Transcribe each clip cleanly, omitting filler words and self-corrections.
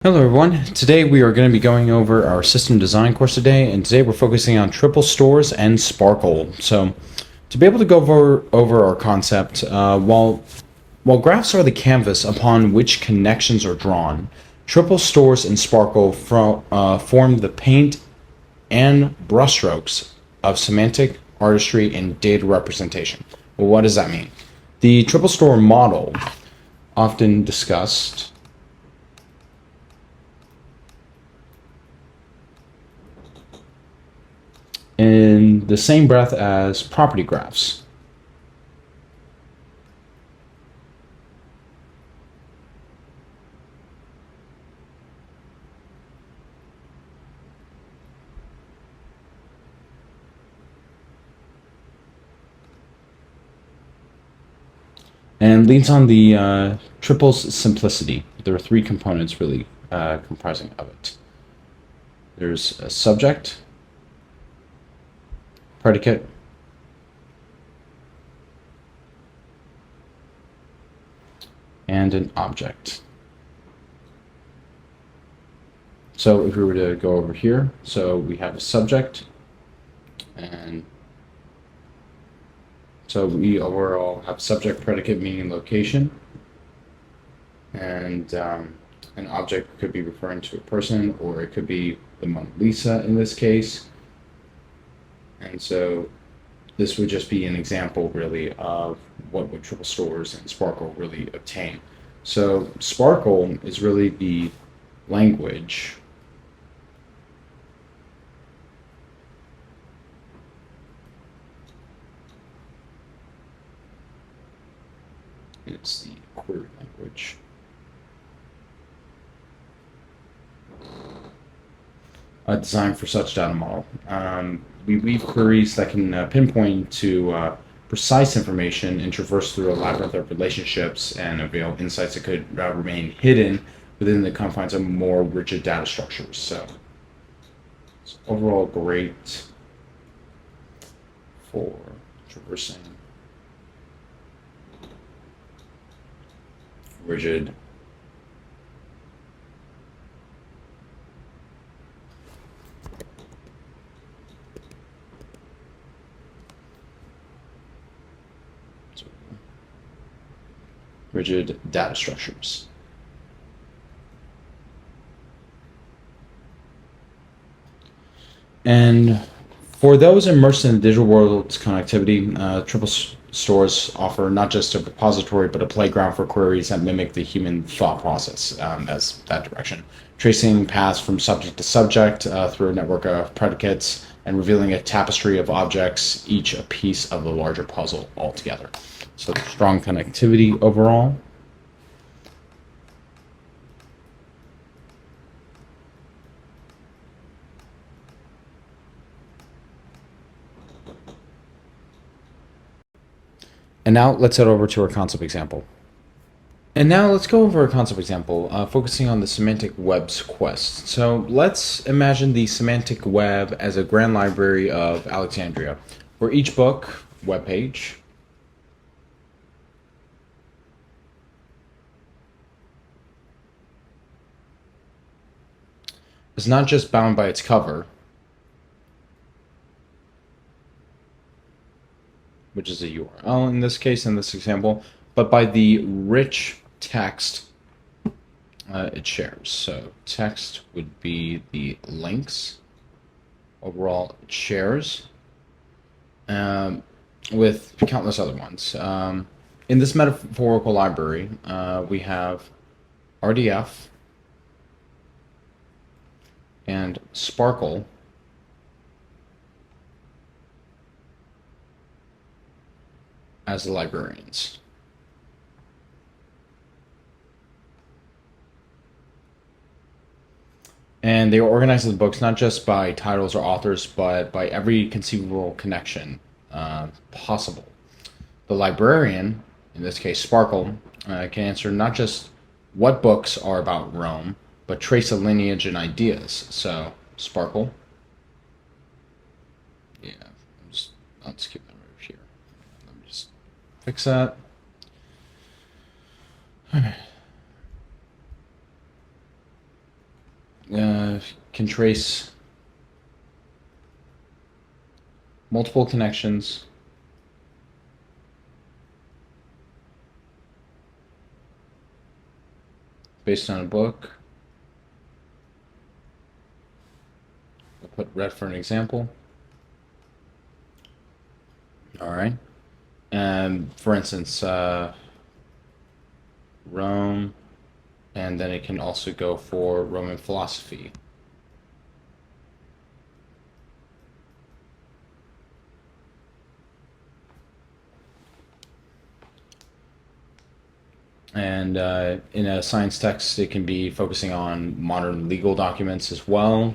Hello everyone, today we are going to be going over our system design course today, and today we're focusing on triple stores and SPARQL. So to be able to go over our concept, while graphs are the canvas upon which connections are drawn, triple stores and SPARQL form the paint and brushstrokes of semantic artistry and data representation. Well, what does that mean? The triple store model, often discussed, in the same breath as property graphs. And leans on the triple's simplicity. There are three components really comprising of it. There's a subject, predicate, and an object. So if we were to go over here, so we have a subject, and so we overall have subject, predicate, meaning location, and an object could be referring to a person, or it could be the Mona Lisa in this case. And so this would just be an example really of what would triple stores and SPARQL really obtain. So SPARQL is really the language it's the query language designed for such data model. We weave queries that can pinpoint to precise information and traverse through a labyrinth of relationships and avail insights that could remain hidden within the confines of more rigid data structures. So it's overall great for traversing rigid data structures. And for those immersed in the digital world's connectivity, triple stores offer not just a repository, but a playground for queries that mimic the human thought process as that direction, tracing paths from subject to subject through a network of predicates and revealing a tapestry of objects, each a piece of the larger puzzle altogether. So strong connectivity overall. And now let's head over to our concept example. And now let's go over a concept example, focusing on the semantic web's quest. So let's imagine the semantic web as a grand library of Alexandria, where each book, web page, is not just bound by its cover, which is a URL in this case, in this example, but by the rich text it shares. So text would be the links. Overall, it shares with countless other ones. In this metaphorical library, we have RDF and SPARQL as the librarians. And they are organized the books not just by titles or authors, but by every conceivable connection possible. The librarian, in this case SPARQL, can answer not just what books are about Rome, but trace a lineage and ideas. So SPARQL, yeah, I'll just keep that right here. Let me just fix that. can trace multiple connections based on a book. I'll put red for an example. All right. For instance, Rome, and then it can also go for Roman philosophy. And in a science text, it can be focusing on modern legal documents as well.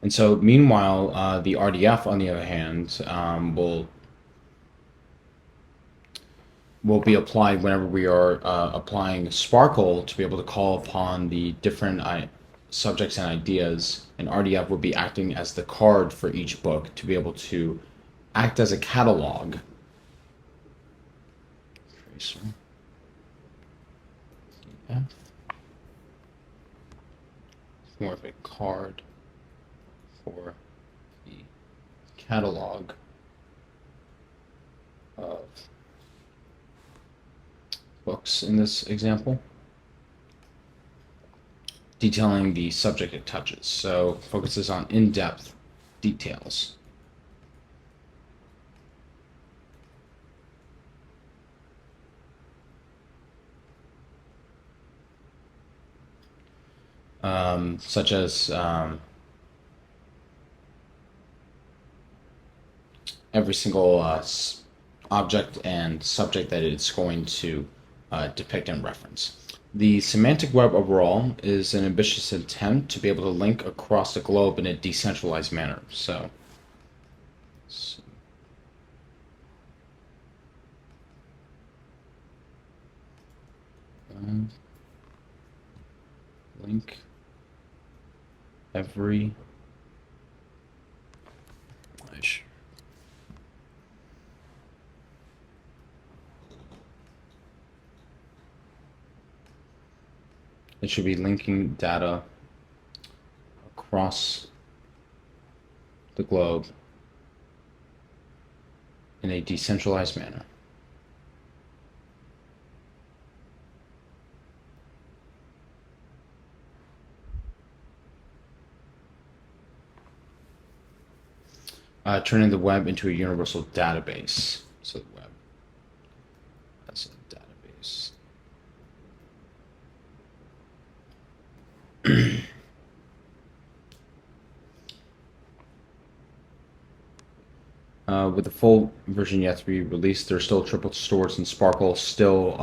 And so, meanwhile, the RDF, on the other hand, will be applied whenever we are applying SPARQL to be able to call upon the different subjects and ideas. And RDF will be acting as the card for each book to be able to act as a catalog. Tracer. Yeah. More of a card for the catalog of books in this example, detailing the subject it touches. So focuses on in-depth details. Such as every single object and subject that it's going to depict and reference. The semantic web overall is an ambitious attempt to be able to link across the globe in a decentralized manner. So link every it should be linking data across the globe in a decentralized manner. Turning the web into a universal database. So the web as a database. With the full version yet to be released, there's still triple stores and SPARQL still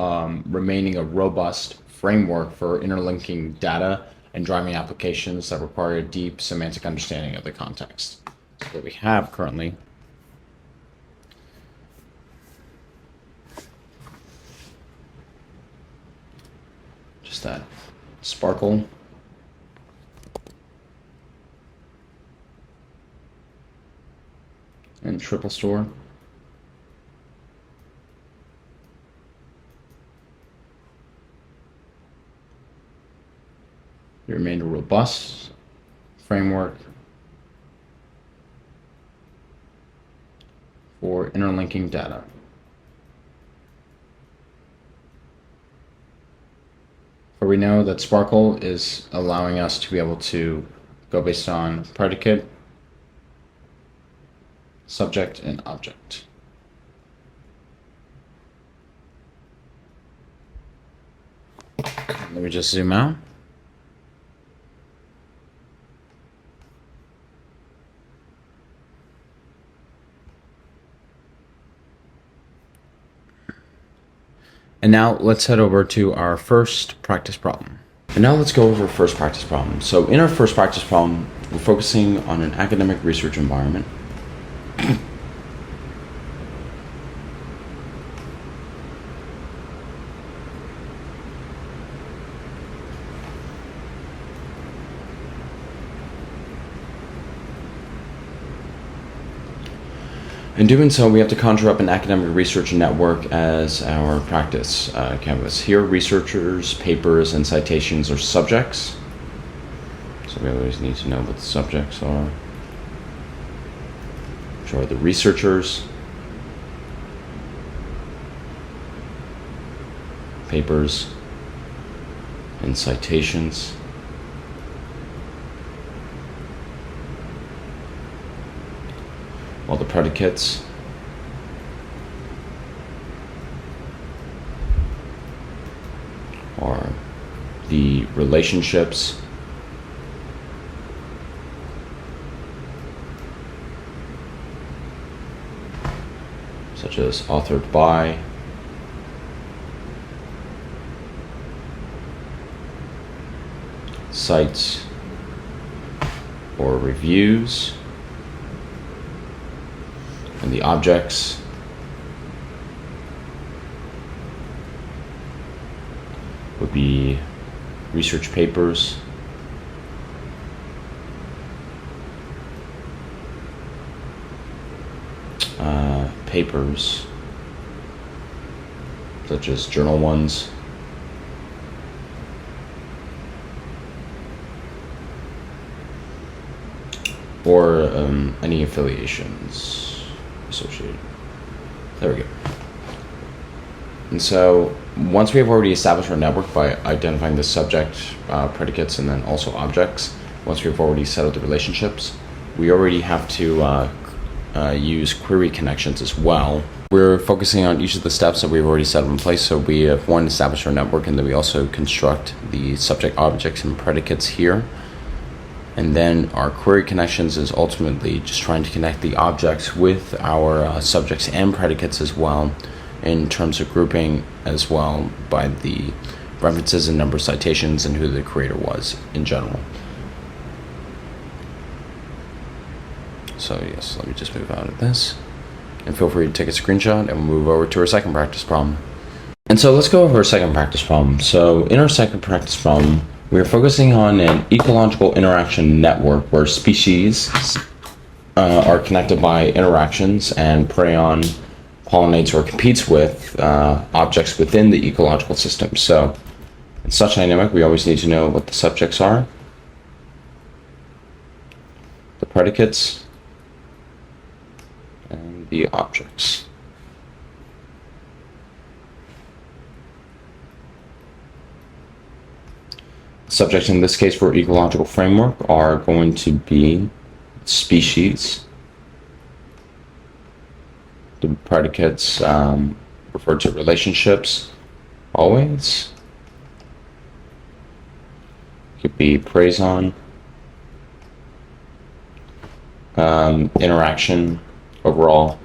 remaining a robust framework for interlinking data and driving applications that require a deep semantic understanding of the context. So what we have currently just that SPARQL and triple store. It remained a robust framework for interlinking data. For we know that SPARQL is allowing us to be able to go based on predicate, subject, and object. Let me just zoom out. And now let's head over to our first practice problem. And now let's go over first practice problem. So in our first practice problem, we're focusing on an academic research environment. In doing so, we have to conjure up an academic research network as our practice canvas. Here, researchers, papers, and citations are subjects. So we always need to know what the subjects are. Which are the researchers, papers, and citations. While the predicates are the relationships such as authored by, cites or reviews, and the objects would be research papers, such as journal ones, or any affiliations associated. There we go. And so once we have already established our network by identifying the subject, predicates, and then also objects, once we've already settled the relationships, we already have to use query connections as well. We're focusing on each of the steps that we've already set up in place. So we have one, established our network, and then we also construct the subject, objects, and predicates here. And then our query connections is ultimately just trying to connect the objects with our subjects and predicates as well, in terms of grouping as well by the references and number of citations and who the creator was in general. So yes, let me just move out of this. And feel free to take a screenshot, and we'll move over to our second practice problem. And so let's go over our second practice problem. So in our second practice problem, we are focusing on an ecological interaction network where species are connected by interactions and prey on, pollinates, or competes with objects within the ecological system. So in such dynamic, we always need to know what the subjects are, the predicates, and the objects. Subjects in this case for ecological framework are going to be species. The predicates refer to relationships, always. Could be praise on, interaction, overall.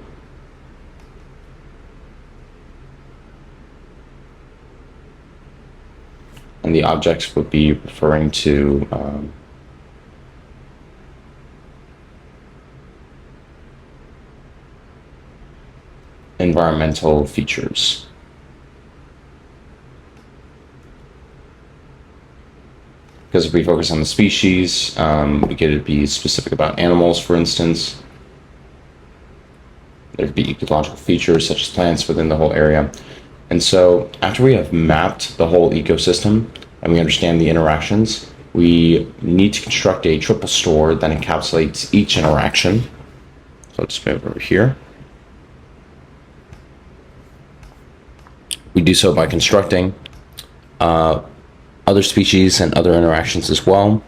And the objects would be referring to environmental features. Because if we focus on the species, we could be specific about animals, for instance. There could be ecological features such as plants within the whole area. And so after we have mapped the whole ecosystem and we understand the interactions, we need to construct a triple store that encapsulates each interaction. So let's move over here. We do so by constructing other species and other interactions as well.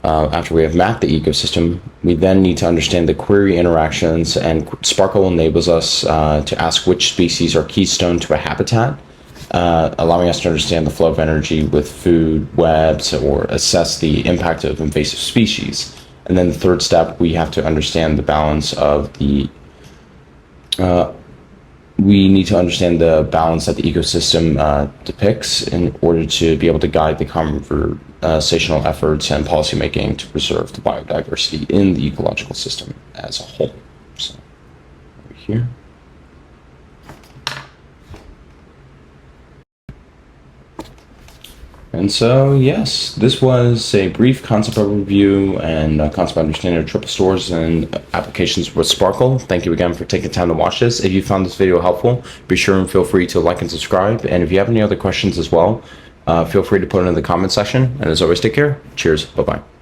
After we have mapped the ecosystem, we then need to understand the query interactions, and SPARQL enables us to ask which species are keystone to a habitat, allowing us to understand the flow of energy with food webs or assess the impact of invasive species. And then the third step, we have to understand the balance of the we need to understand the balance that the ecosystem depicts in order to be able to guide the conversational efforts and policymaking to preserve the biodiversity in the ecological system as a whole. So, over here. And so, yes, this was a brief concept overview and concept understanding of triple stores and applications with SPARQL. Thank you again for taking time to watch this. If you found this video helpful, be sure and feel free to like and subscribe. And if you have any other questions as well, feel free to put it in the comment section. And as always, take care. Cheers. Bye-bye.